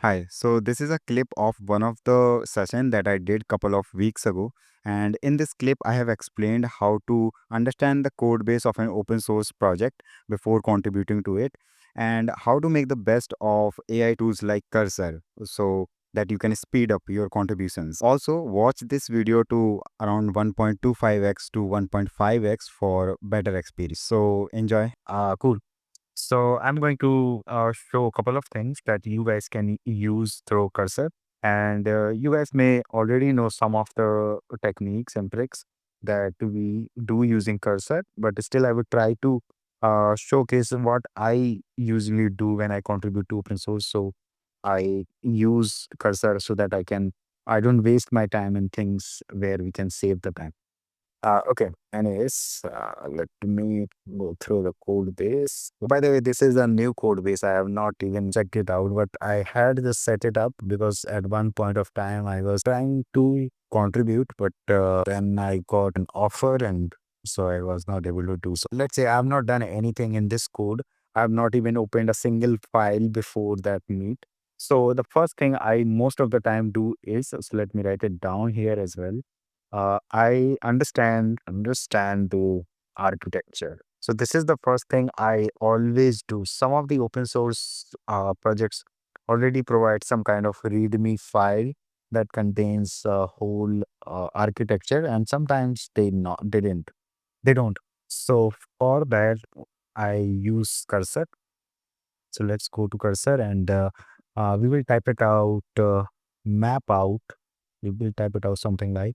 Hi, so this is a clip of one of the session that I did couple of weeks ago. And in this clip, I have explained how to understand the code base of an open source project before contributing to it and how to make the best of AI tools like Cursor so that you can speed up your contributions. Also, watch this video to around 1.25x to 1.5x for better experience. So enjoy. Cool. So I'm going to show a couple of things that you guys can use through Cursor. And you guys may already know some of the techniques and tricks that we do using Cursor, but still I would try to showcase what I usually do when I contribute to open source. So I use Cursor so that I don't waste my time in things where we can save the time. Okay. Anyways, let me go through the code base. By the way, this is a new code base. I have not even checked it out, but I had just set it up because at one point of time I was trying to contribute, but then I got an offer and so I was not able to do so. Let's say I have not done anything in this code. I have not even opened a single file before that meet. So the first thing I most of the time do is, so let me write it down here as well. I understand the architecture. So this is the first thing I always do. Some of the open source projects already provide some kind of README file that contains a whole architecture, and sometimes they don't. So for that, I use Cursor. So let's go to Cursor and we will type it out. Map out. We will type it out something like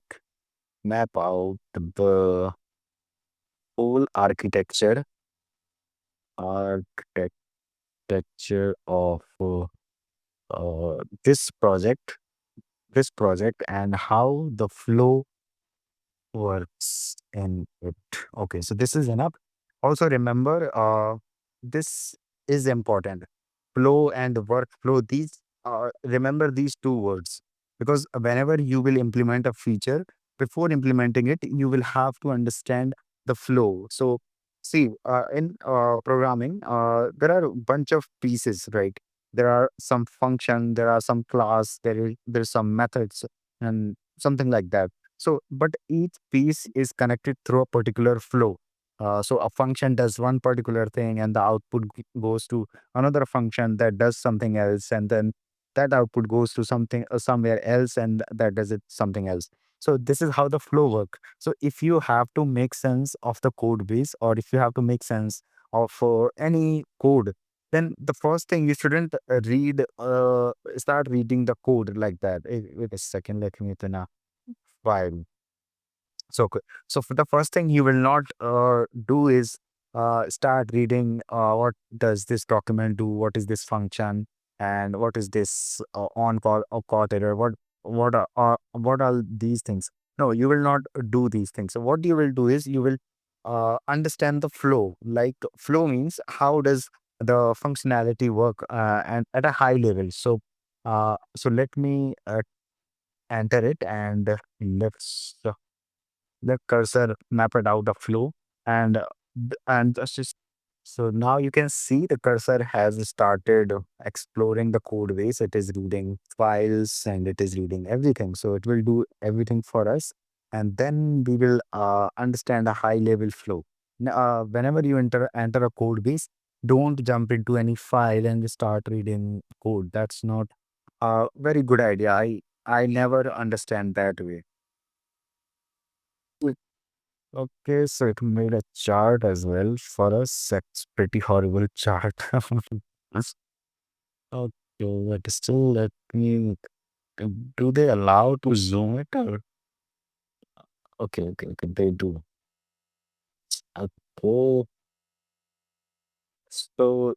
map out the whole architecture of this project and how the flow works in it. Okay, so this is enough. Also remember, this is important. Flow and workflow. Remember these two words because whenever you will implement a feature, before implementing it, you will have to understand the flow. So, see, in programming, there are a bunch of pieces, right? There are some function, there are some class, there's some methods, and something like that. So, but each piece is connected through a particular flow. So a function does one particular thing and the output goes to another function that does something else, and then that output goes to something somewhere else and that does it something else. So this is how the flow work. So if you have to make sense of the code base, or if you have to make sense of any code, then the first thing you shouldn't start reading the code like that. Wait a second, let me open a file. So for the first thing you will not do is start reading what does this document do, what is this function, and what is this on call or caught error, what are these things. No, you will not do these things. So what you will do is you will understand the flow. Like flow means how does the functionality work and at a high level. So let me enter it and let's the cursor map it out the flow and and that's just so now you can see the cursor has started exploring the code base. It is reading files and it is reading everything, so it will do everything for us, and then we will understand a high level flow. Whenever you enter a code base, don't jump into any file and start reading code. That's not a very good idea. I never understand that way. Okay, so it made a chart as well for us. That's pretty horrible chart. Okay, but still, let me. Do they allow to zoom it or? Okay, they do. Okay, so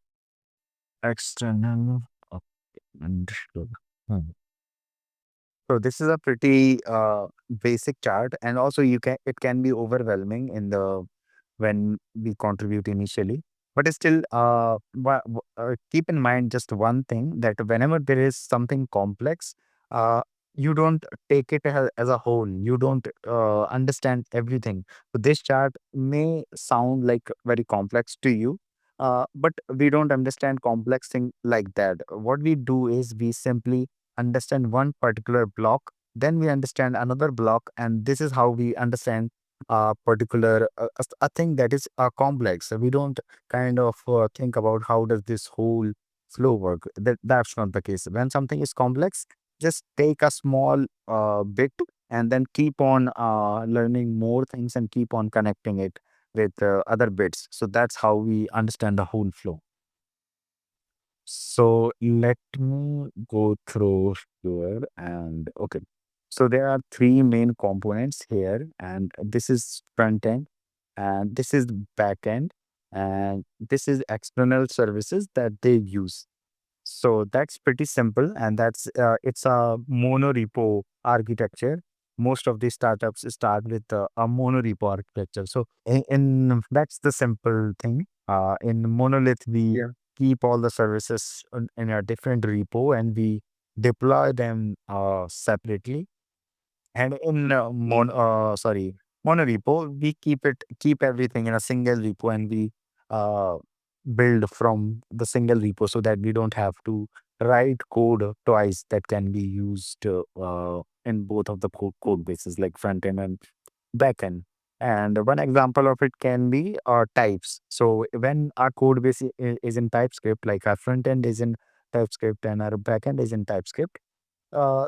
external. Okay, understood. Hmm. So this is a pretty basic chart, and also it can be overwhelming in the when we contribute initially. But still, keep in mind just one thing that whenever there is something complex, uh, you don't take it as a whole. You don't understand everything. So this chart may sound like very complex to you, But we don't understand complex thing like that. What we do is we simply understand one particular block, then we understand another block, and this is how we understand a particular a thing that is complex. So we don't kind of think about how does this whole flow work. That's not the case. When something is complex, just take a small bit and then keep on learning more things and keep on connecting it with other bits. So that's how we understand the whole flow. So let me go through here and okay. So there are three main components here, and this is front end, and this is back end, and this is external services that they use. So that's pretty simple, and that's it's a monorepo architecture. Most of these startups start with a monorepo architecture. So that's the simple thing. In monolith, we keep all the services in a different repo, and we deploy them separately. And in monorepo, we keep everything in a single repo, and we uh, build from the single repo so that we don't have to write code twice that can be used in both of the code bases like front end and back end. And one example of it can be types. So when our code base is in TypeScript, like our front end is in TypeScript and our back end is in TypeScript,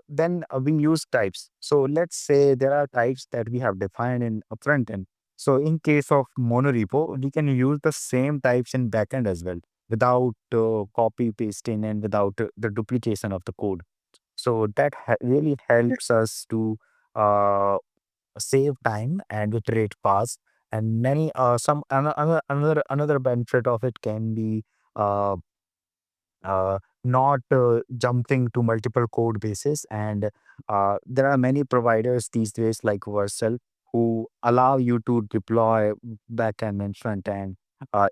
then we use types. So let's say there are types that we have defined in a front end. So in case of monorepo, we can use the same types in backend as well without copy pasting and without the duplication of the code. So that really helps us to uh, save time and iterate fast. And many some another benefit of it can be uh, not jumping to multiple code bases. And there are many providers these days like Vercel who allow you to deploy backend and front end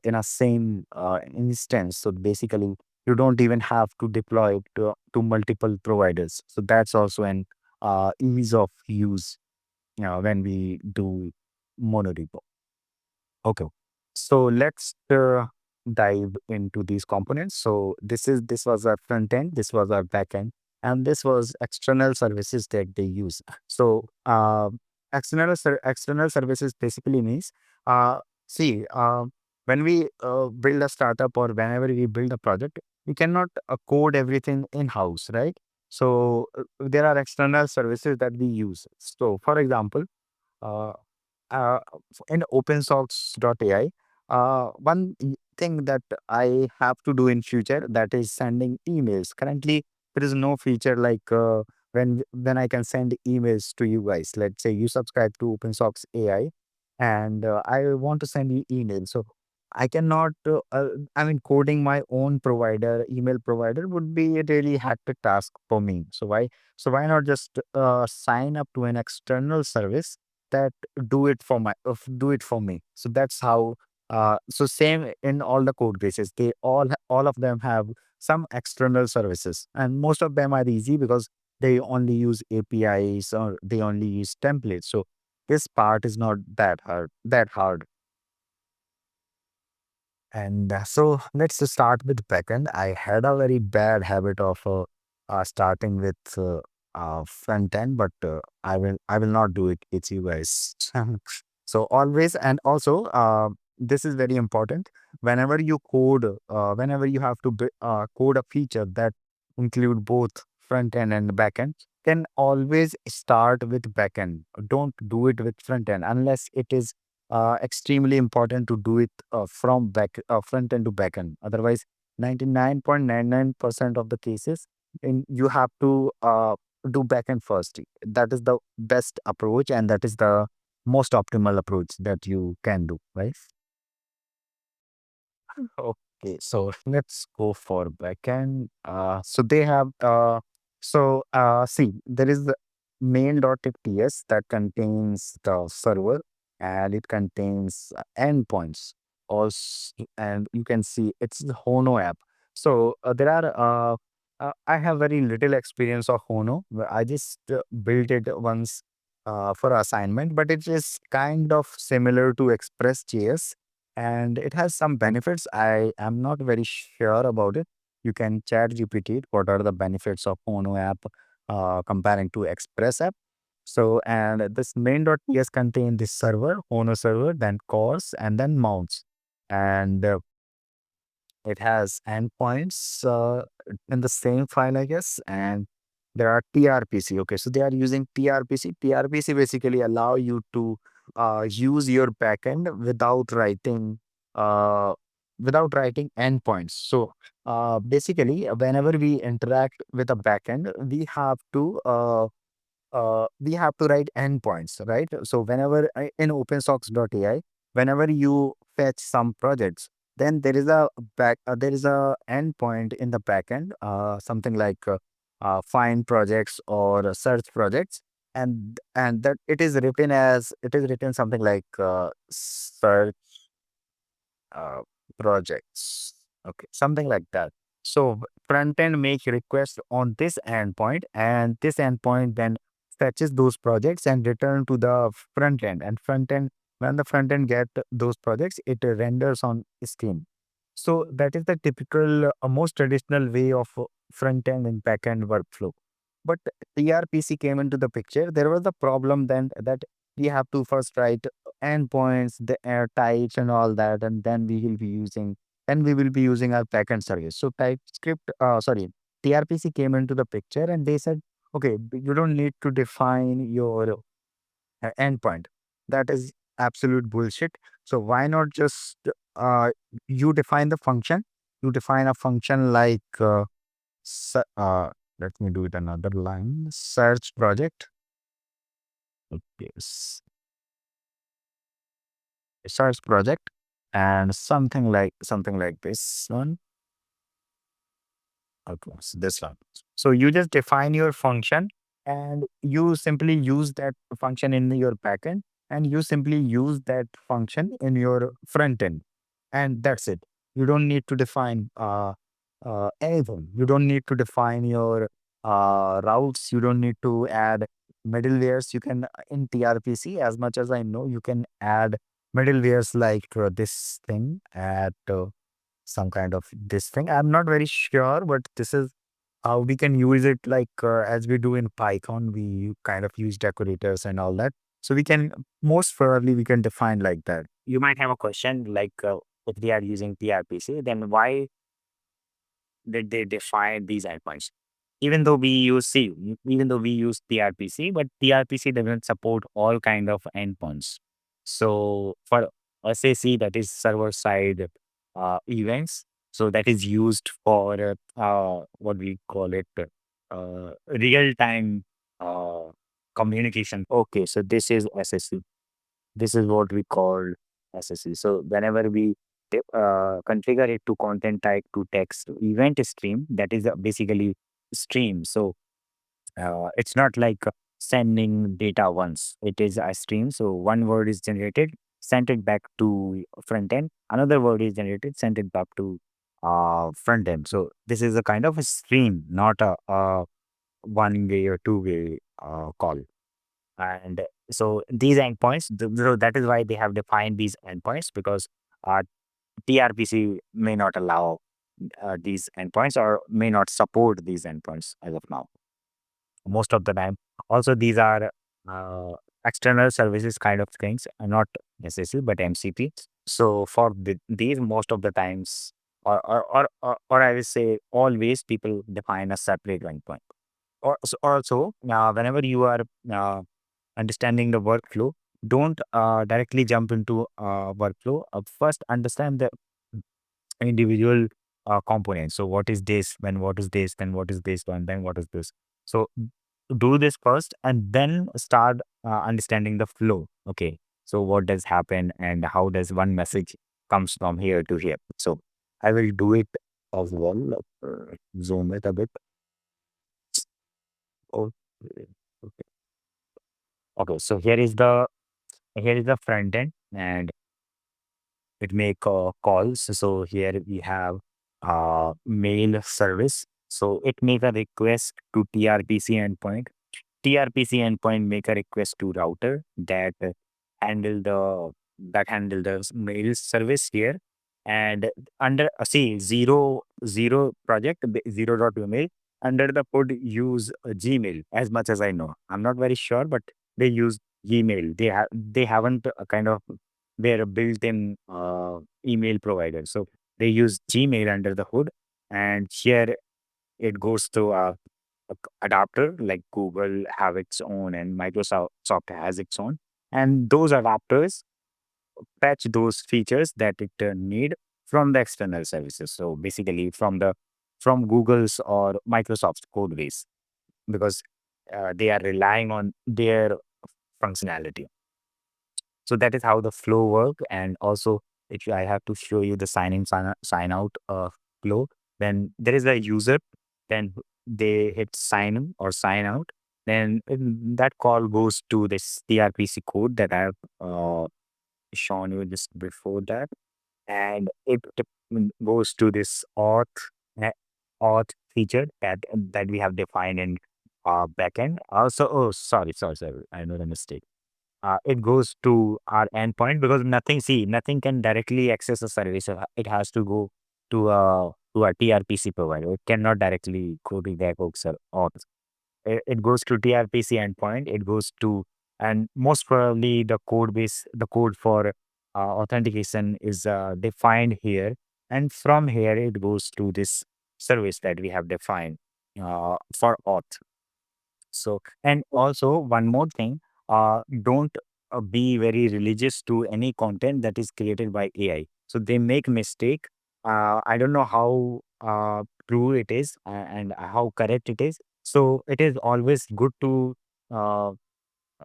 in a same instance. So basically, you don't even have to deploy it to multiple providers. So that's also an ease of use when we do monorepo. Okay. So let's dive into these components. So this was our front end, this was our back end, and this was external services that they use. So external services basically means uh, see when we build a startup or whenever we build a project, we cannot code everything in house, right? So there are external services that we use. So for example, uh, uh, in Opensox.ai, one thing that I have to do in future, that is sending emails. Currently, there is no feature like when I can send emails to you guys. Let's say you subscribe to Opensox AI, and I want to send you email. So I cannot. I mean, coding my own provider, email provider, would be a really hectic task for me. So why not just sign up to an external service that do it for me. So that's how so same in all the code bases, they all of them have some external services, and most of them are easy because they only use APIs or they only use templates. So this part is not that hard. And so let's just start with backend. I had a very bad habit of starting with front end, but I will not do it with you guys. So always, and also this is very important. Whenever you code, whenever you have to code a feature that include both front end and back end, then always start with back end. Don't do it with front end unless it is extremely important to do it from front end to back end. Otherwise, 99.99% of the cases, you have to do back end first. That is the best approach, and that is the most optimal approach that you can do, right? Okay, so let's go for backend. So they have see, there is the main.ts that contains the server, and it contains endpoints also, and you can see it's the Hono app. So there are I have very little experience of Hono. I just built it once for assignment, but it is kind of similar to Express.js. and it has some benefits. I am not very sure about it. You can chat GPT it, what are the benefits of Ono app comparing to Express app. So, and this main.ts contain this server, Ono server, then cores, and then mounts. And it has endpoints in the same file, I guess. And there are TRPC. Okay, so they are using TRPC. TRPC basically allow you to use your backend uh, without writing endpoints. So basically, whenever we interact with a backend, we have to write endpoints, right? So whenever in opensox.ai, whenever you fetch some projects, then there is a endpoint in the backend, something like find projects or search projects, and that it is written something like search uh, projects. Okay, something like that. So front end make request on this endpoint, and this endpoint then fetches those projects and return to the front end. And front end, when the front end get those projects, it renders on screen. So that is the typical, most traditional way of front end and back end workflow. But TRPC came into the picture. There was the problem then that we have to first write endpoints, the air types and all that, and then we will be using our backend service. So TRPC came into the picture and they said, okay, you don't need to define your endpoint. That is absolute bullshit. So why not just uh, you define the function? You define a function like se- uh, let me do it another line. Search project. Okay, search project, and something like this one. Okay, so this one. So you just define your function and you simply use that function in your backend, and you simply use that function in your front end. And that's it. You don't need to define anything. You don't need to define your routes. You don't need to add middlewares. You can, in TRPC, as much as I know, you can add middlewares like this thing at some kind of this thing. I'm not very sure, but this is how we can use it, like as we do in Python, we kind of use decorators and all that. So we can, most probably we can define like that. You might have a question like, if they are using PRPC, then why did they define these endpoints? Even though we use PRPC, but PRPC doesn't support all kind of endpoints. So for SAC, that is server side events, so that is used for what we call it, real time uh, communication. Okay, so this is SSC. This is what we call SSC. So whenever we configure it to content type to text event stream, that is basically stream. So it's not like sending data once. It is a stream. So one word is generated, sent it back to front end. Another word is generated, sent it back to front end. So this is a kind of a stream, not a one way or two way call. And so these endpoints, so that is why they have defined these endpoints, because uh, TRPC may not allow these endpoints or may not support these endpoints as of now, most of the time. Also, these are uh, external services kind of things, not necessary, but MCP. So for these, most of the times, or I will say always, people define a separate endpoint. Or also, whenever you are understanding the workflow, don't directly jump into workflow. First, understand the individual components. So, what is this? When what is this? Then what is this one? Then what is this? So, do this first, and then start understanding the flow. Okay. So, what does happen, and how does one message comes from here to here? So, I will do it as well. Zoom it a bit. Oh, okay. Okay. So here is the front end, and it make calls. So here we have mail service. So it make a request to TRPC endpoint. TRPC endpoint make a request to router that handle the that handle the mail service here. And under see zero project zero dot email under the hood use Gmail as much as I know. I'm not very sure, but they use Gmail. They haven't kind of their built-in email provider. So they use Gmail under the hood, and here it goes to adapter like Google have its own and Microsoft has its own. And those adapters fetch those features that it need from the external services. So basically from Google's or Microsoft's code base because they are relying on their functionality. So that is how the flow work. And also, I have to show you the sign out flow. Then there is a user, then they hit sign in or sign out. Then that call goes to this TRPC code that I have shown you just before that. And it goes to this uh, auth feature that we have defined in backend. Also, oh, sorry. I made a mistake. It goes to our endpoint because nothing can directly access a service. So it has to go to a TRPC provider. It cannot directly go to the hooks or auth. It goes to TRPC endpoint. It goes to, and most probably the code for authentication is defined here. And from here, it goes to this service that we have defined for auth. So, and also one more thing, don't be very religious to any content that is created by AI. So they make mistake. I don't know how true it is and how correct it is. So it is always good to uh,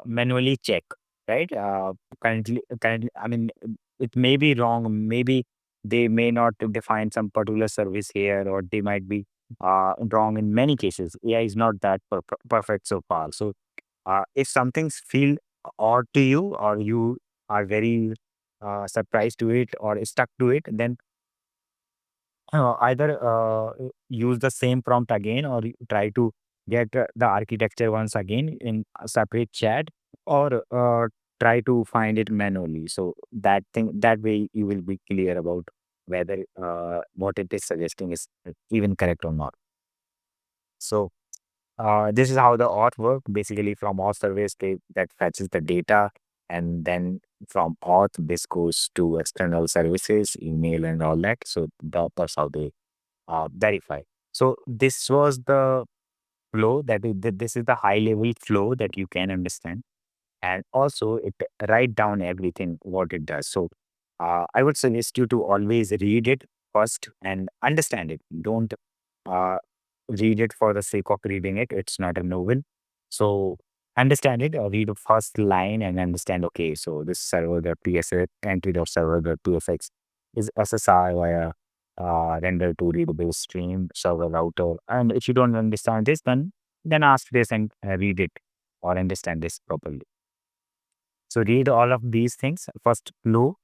manually check, right? Currently, I mean, it may be wrong. Maybe they may not define some particular service here, or they might be wrong in many cases. AI is not that perfect so far. So, if something's feel odd to you, or you are very surprised to it or stuck to it, then either use the same prompt again or you try to get the architecture once again in a separate chat or try to find it manually. So that way you will be clear about whether what it is suggesting is even correct or not. So this is how the auth work. Basically, from auth service that fetches the data, and then from auth, this goes to external services, email, and all that. So that's how they verify. So this was the flow this is the high level flow that you can understand, and also it write down everything what it does. So I would suggest you to always read it first and understand it. Don't uh, read it for the sake of reading it. It's not a novel. So understand it or read the first line and understand, okay, so this server, the PSA entry of server, the PFX is SSI via render to readable stream server router. And if you don't understand this, then ask this and read it or understand this properly. So read all of these things first, flow,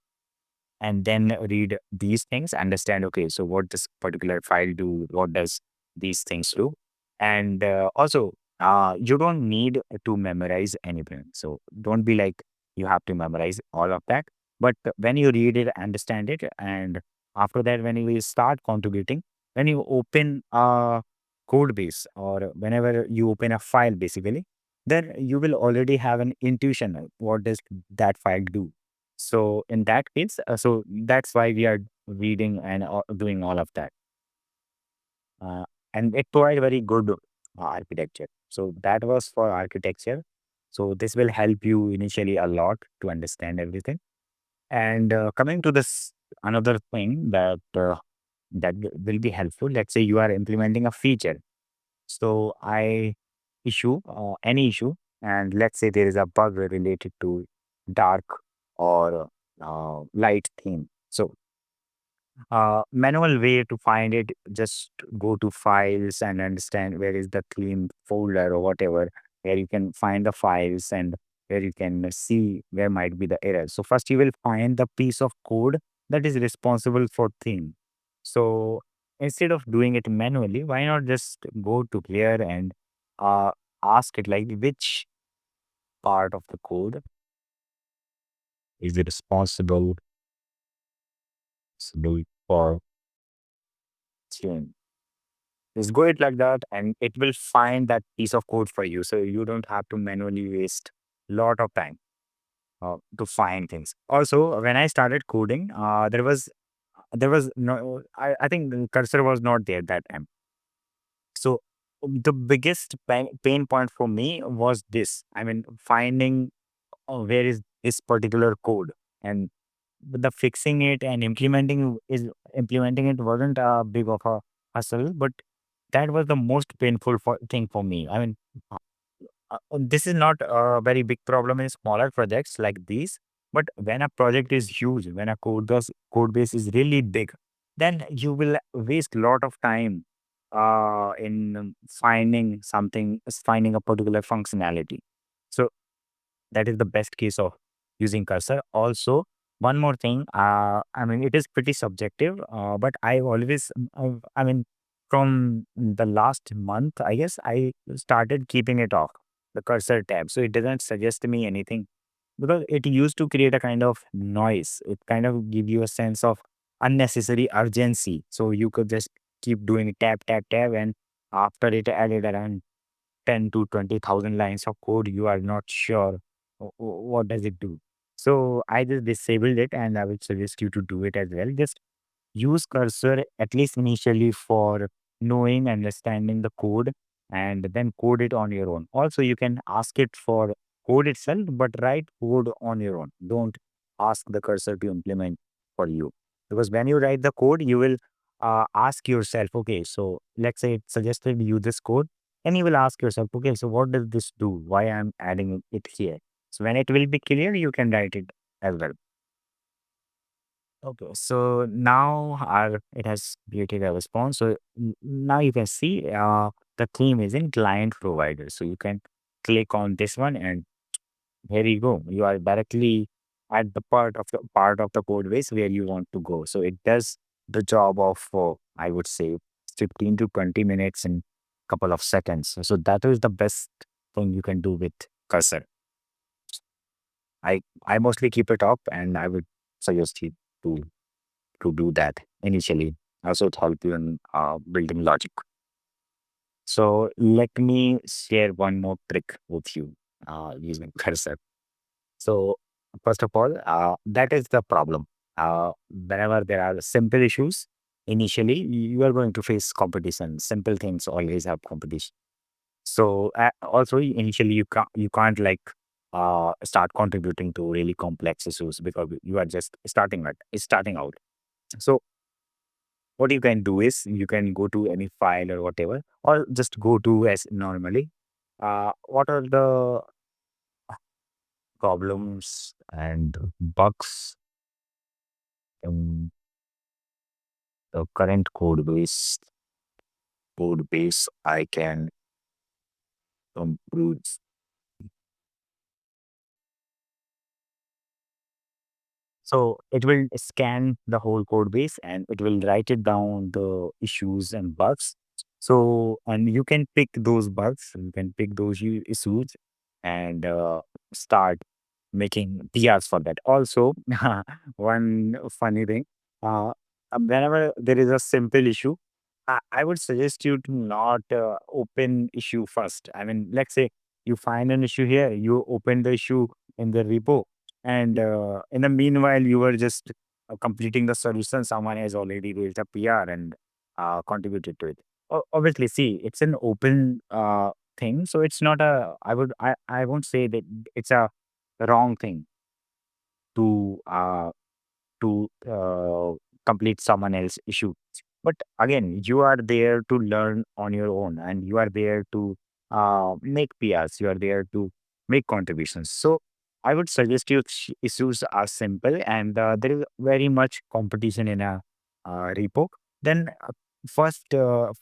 and then read these things, understand, okay, so what this particular file do, what does these things do. And also, you don't need to memorize anything. So don't be like you have to memorize all of that. But when you read it, understand it, and after that, when you will start contributing, when you open a code base or whenever you open a file, basically, then you will already have an intuition of what does that file do. So in that case, so that's why we are reading and doing all of that. Uh, and it provides very good architecture. So that was for architecture. So this will help you initially a lot to understand everything. And coming to this another thing that will be helpful. Let's say you are implementing a feature. So I issue any issue, and let's say there is a bug related to dark or light theme. So manual way to find it, just go to files and understand where is the theme folder or whatever, where you can find the files and where you can see where might be the error. So first you will find the piece of code that is responsible for theme. So instead of doing it manually, why not just go to here and uh, ask it like which part of the code is responsible for change. Just go it like that, and it will find that piece of code for you. So you don't have to manually waste a lot of time to find things. Also, when I started coding, there was no, I think the cursor was not there that time. So the biggest pain point for me was this. I mean, finding where is this particular code, and the fixing it and implementing it wasn't a big of a hustle, but that was the most painful thing for me. I mean, this is not a very big problem in smaller projects like these, but when a project is huge, when a code base is really big, then you will waste a lot of time in finding a particular functionality. So that is the best case of using cursor. Also, one more thing, I mean, it is pretty subjective, but I always, I mean, from the last month, I guess I started keeping it off, the cursor tab. So it doesn't suggest me anything because it used to create a kind of noise. It kind of give you a sense of unnecessary urgency. So you could just keep doing tab, tab, tab, and after it added around 10 to 20,000 lines of code, you are not sure what does it do. So I just disabled it, and I would suggest you to do it as well. Just use cursor at least initially for knowing, understanding the code, and then code it on your own. Also, you can ask it for code itself, but write code on your own. Don't ask the cursor to implement for you. Because when you write the code, you will ask yourself, okay, so let's say it suggested you this code, and you will ask yourself, okay, so what does this do? Why I'm adding it here? So when it will be clear, you can write it as well. Okay, so now it has created a response. So now you can see the theme is in client provider. So you can click on this one, and here you go. You are directly at the part of the code base where you want to go. So it does the job of I would say 15 to 20 minutes in couple of seconds. So that is the best thing you can do with cursor. I mostly keep it up, and I would suggest you to do that initially. Also, it help you in building logic. So let me share one more trick with you using cursor. So first of all, that is the problem. Whenever there are simple issues, initially you are going to face competition. Simple things always have competition. So also initially you can't like start contributing to really complex issues because you are just starting out. So what you can do is you can go to any file or whatever, or just go to as normally. What are the problems and bugs in the current code base I can improve? So it will scan the whole code base, and it will write it down the issues and bugs. So, and you can pick those bugs, you can pick those issues, and start making PRs for that. Also, one funny thing, whenever there is a simple issue, I would suggest you to not open issue first. I mean, let's say you find an issue here, you open the issue in the repo, and in the meanwhile, you were just completing the solution. Someone has already raised a PR and contributed to it. Obviously, see, it's an open thing, so it's not a. I won't say that it's a wrong thing to complete someone else's issue. But again, you are there to learn on your own, and you are there to make PRs. You are there to make contributions. So I would suggest you issues are simple, and there is very much competition in a repo. Then first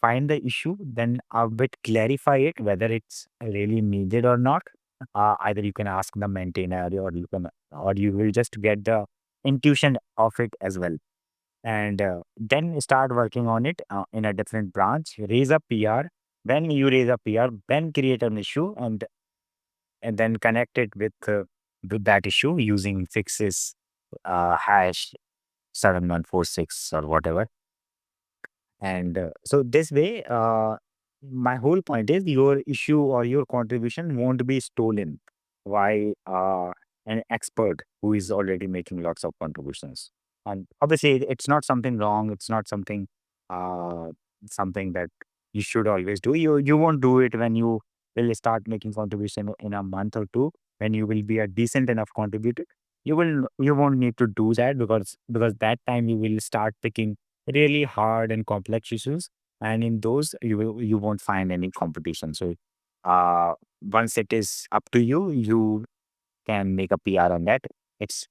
find the issue, then a bit clarify it whether it's really needed or not. Either you can ask the maintainer, or you will just get the intuition of it as well, and then start working on it in a different branch. Raise a PR. When you raise a PR, then create an issue, and then connect it with with that issue using fixes hash 7146 or whatever. And so this way, my whole point is your issue or your contribution won't be stolen by an expert who is already making lots of contributions. And obviously, it's not something wrong. It's not uh, something that you should always do. You won't do it when you will start making contribution in a month or two. When you will be a decent enough contributor, you won't need to do that because that time you will start picking really hard and complex issues, and in those you won't find any competition. So once it is up to you, you can make a PR on that. It's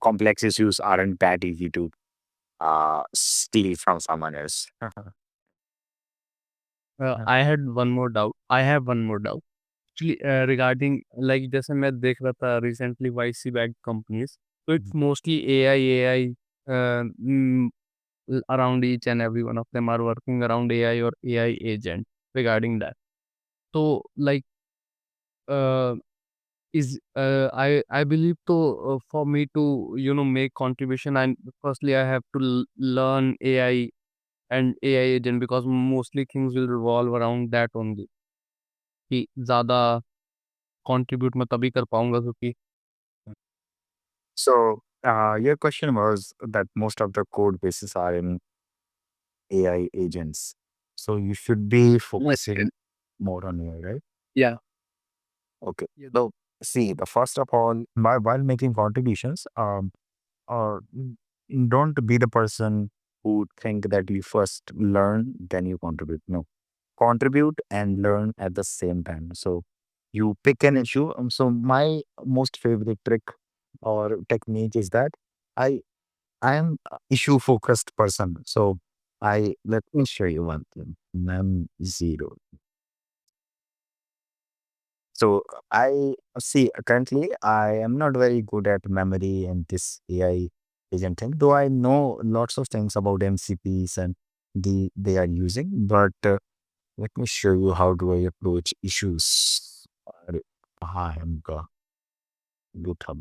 complex issues aren't that easy to steal from someone else. I had one more doubt. I have one more doubt. Actually, regarding like जैसे मैं देख रहा था recently YC backed companies, so it's mostly AI uh, mm, around each and every one of them are working around AI or AI agent regarding that. So like uh, I believe so for me to make contribution, and firstly I have to learn AI and AI agent because mostly things will revolve around that only. कि ज़्यादा contribute मैं तभी कर पाऊँगा क्योंकि So your question was that most of the code bases are in AI agents, so you should be focusing more on AI, right? Yeah. Okay. So see, the first of all, while making contributions, or don't be the person who think that you first learn, then you contribute. No, contribute and learn at the same time. So you pick an issue. So my most favorite trick or technique is that I I am a issue focused person. So I let me show you one thing. Mem zero. So I see currently I am not very good at memory and this AI agent thing, though I know lots of things about MCPs and they are using. But let me show you how do I approach issues. I am GitHub.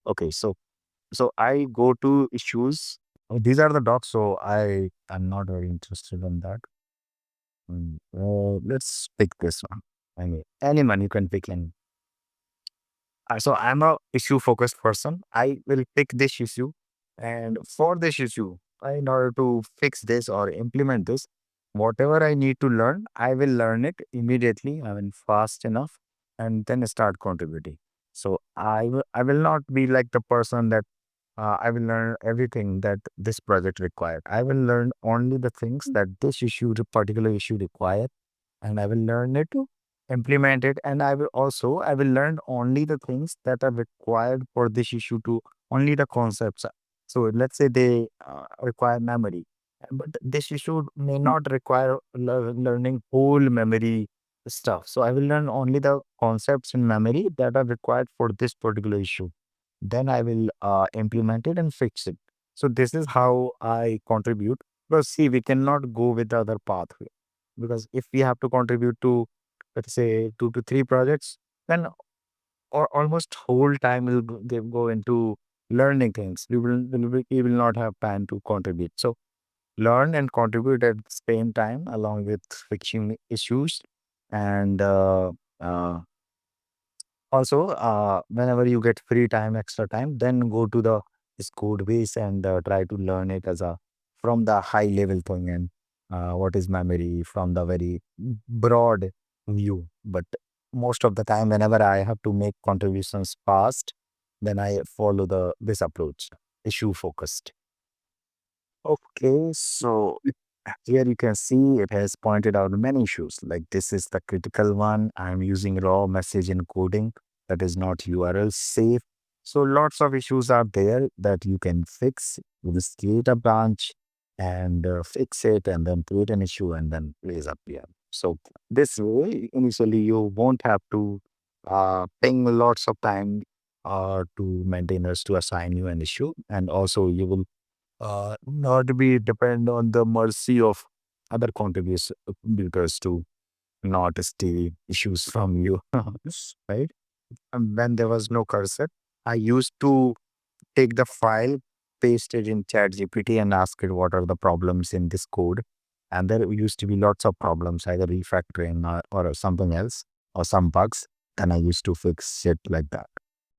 Okay, so I go to issues. Oh, these are the docs, so I am not very interested in that. Let's pick this one. I mean, anyone you can pick any. So I'm a issue focused person. I will pick this issue, and for this issue, in order to fix this or implement this, whatever I need to learn, I will learn it immediately. I mean, fast enough, and then start contributing. So I will not be like the person that I will learn everything that this project required. I will learn only the things that this issue, the particular issue require, and I will learn it to implement it. And I will learn only the things that are required for this issue to only the concepts. So let's say they require memory, but this issue may not require learning whole memory stuff. So I will learn only the concepts in memory that are required for this particular issue. Then I will implement it and fix it. So this is how I contribute. But see, we cannot go with the other pathway because if we have to contribute to, let's say, 2 to 3 projects, then or almost whole time they go into learning things. We will not have time to contribute. So learn and contribute at the same time along with fixing issues. And also, whenever you get free time, extra time, then go to the this code base and try to learn it as a from the high level thing and what is memory from the very broad view. But most of the time, whenever I have to make contributions fast, then I follow the this approach, issue focused. Okay, so here you can see it has pointed out many issues. Like this is the critical one. I'm using raw message encoding that is not URL safe. So lots of issues are there that you can fix. You just create a branch and fix it and then create an issue and then raise up here. So this way, initially you won't have to ping lots of time to maintainers to assign you an issue. And also you will not be depend on the mercy of other contributors to not steal issues from you, right? when there was no cursor, I used to take the file, paste it in ChatGPT, and ask it what are the problems in this code. And there used to be lots of problems, either refactoring or something else, or some bugs. Then I used to fix it like that.